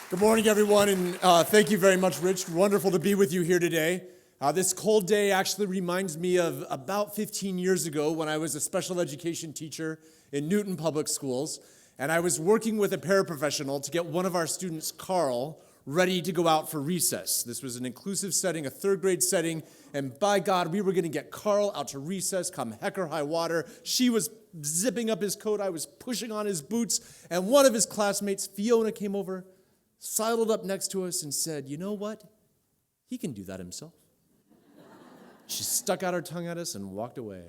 Good morning, everyone, and thank you very much, Rich. Wonderful to be with you here today. This cold day actually reminds me of about 15 years ago when I was a special education teacher in Newton Public Schools, and I was working with a paraprofessional to get one of our students, Carl, ready to go out for recess. This was an inclusive setting, a third grade setting, and by God, we were going to get Carl out to recess come heck or high water. She was zipping up his coat, I was pushing on his boots, and one of his classmates, Fiona, came over, sidled up next to us and said, "You know what? He can do that himself." She stuck out her tongue at us and walked away.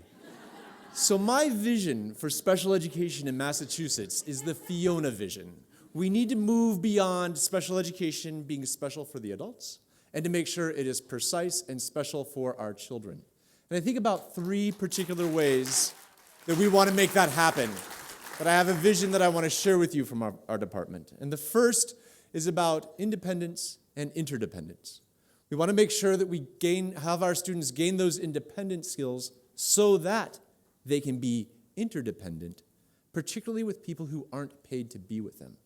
So my vision for special education in Massachusetts is the Fiona vision. We need to move beyond special education being special for the adults and to make sure it is precise and special for our children. And I think about three particular ways that we want to make that happen, that I have a vision that I want to share with you from our department. And the first is about independence and interdependence. We want to make sure that we have our students gain those independent skills so that they can be interdependent, particularly with people who aren't paid to be with them.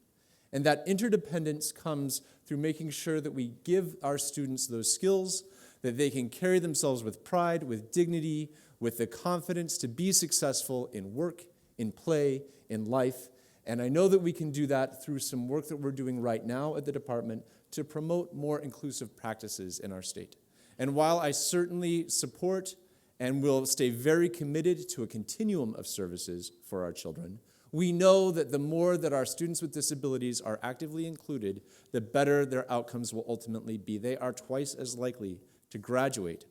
And that interdependence comes through making sure that we give our students those skills, that they can carry themselves with pride, with dignity, with the confidence to be successful in work, in play, in life. And I know that we can do that through some work that we're doing right now at the department to promote more inclusive practices in our state. And while I certainly support and will stay very committed to a continuum of services for our children, we know that the more that our students with disabilities are actively included, the better their outcomes will ultimately be. They are twice as likely to graduate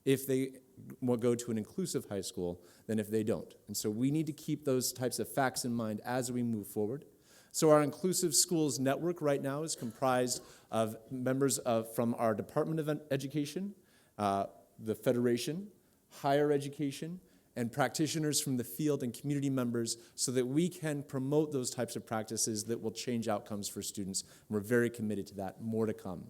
if they will go to an inclusive high school than if they don't. And so we need to keep those types of facts in mind as we move forward. So our Inclusive Schools Network right now is comprised of members from our Department of Education, the Federation, Higher Education, and practitioners from the field and community members so that we can promote those types of practices that will change outcomes for students. And we're very committed to that. More to come.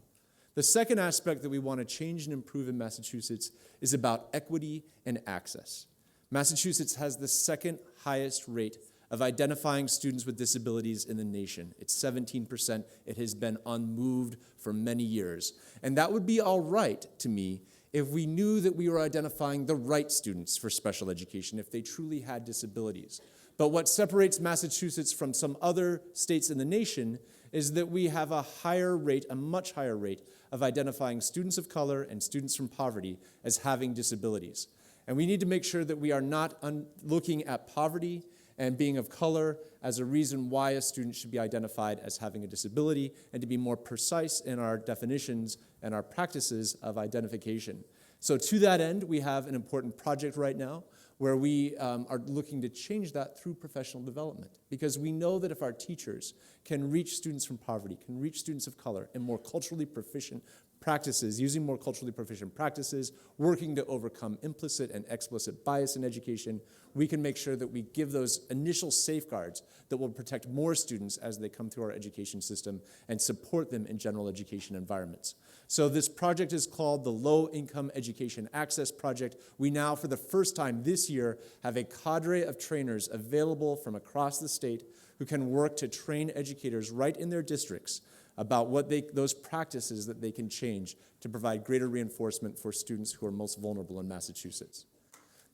The second aspect that we want to change and improve in Massachusetts is about equity and access. Massachusetts has the second highest rate of identifying students with disabilities in the nation. It's 17%. It has been unmoved for many years. And that would be all right to me if we knew that we were identifying the right students for special education, if they truly had disabilities. But what separates Massachusetts from some other states in the nation is that we have a higher rate, a much higher rate, of identifying students of color and students from poverty as having disabilities. And we need to make sure that we are not looking at poverty and being of color as a reason why a student should be identified as having a disability, and to be more precise in our definitions and our practices of identification. So to that end, we have an important project right now where we are looking to change that through professional development, because we know that if our teachers can reach students from poverty, can reach students of color in more culturally proficient practices, using more culturally proficient practices, working to overcome implicit and explicit bias in education, we can make sure that we give those initial safeguards that will protect more students as they come through our education system and support them in general education environments. So this project is called the Low Income Education Access Project. We now, for the first time this year, have a cadre of trainers available from across the state who can work to train educators right in their districts about what those practices that they can change to provide greater reinforcement for students who are most vulnerable in Massachusetts.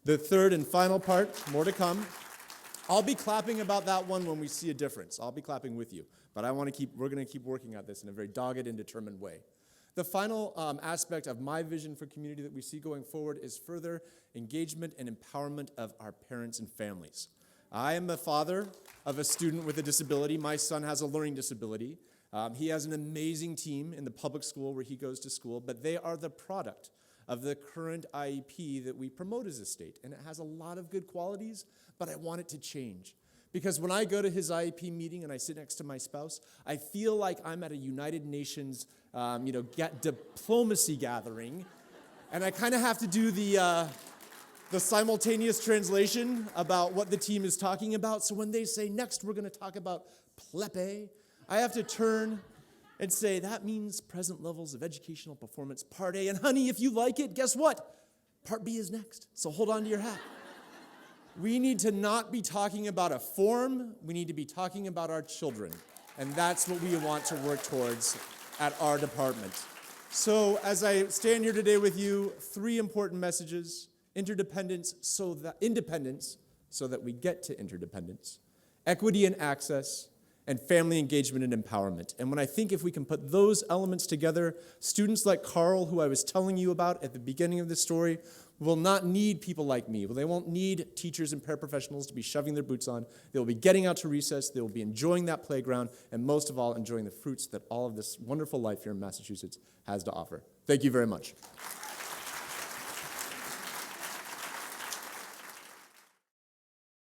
The third and final part, more to come. I'll be clapping about that one when we see a difference. I'll be clapping with you, but we're going to keep working at this in a very dogged and determined way. The final aspect of my vision for community that we see going forward is further engagement and empowerment of our parents and families. I am the father of a student with a disability. My son has a learning disability. He has an amazing team in the public school where he goes to school, but they are the product of the current IEP that we promote as a state. And it has a lot of good qualities, but I want it to change. Because when I go to his IEP meeting and I sit next to my spouse, I feel like I'm at a United Nations diplomacy gathering, and I kind of have to do the simultaneous translation about what the team is talking about. So when they say, next we're going to talk about PLEPE, I have to turn and say, that means present levels of educational performance, Part A. And honey, if you like it, guess what? Part B is next. So hold on to your hat. We need to not be talking about a form. We need to be talking about our children. And that's what we want to work towards at our department. So as I stand here today with you, 3 important messages: independence so that we get to interdependence, equity and access, and family engagement and empowerment. And when I think if we can put those elements together, students like Carl, who I was telling you about at the beginning of this story, will not need people like me. They won't need teachers and paraprofessionals to be shoving their boots on. They will be getting out to recess. They will be enjoying that playground, and most of all, enjoying the fruits that all of this wonderful life here in Massachusetts has to offer. Thank you very much.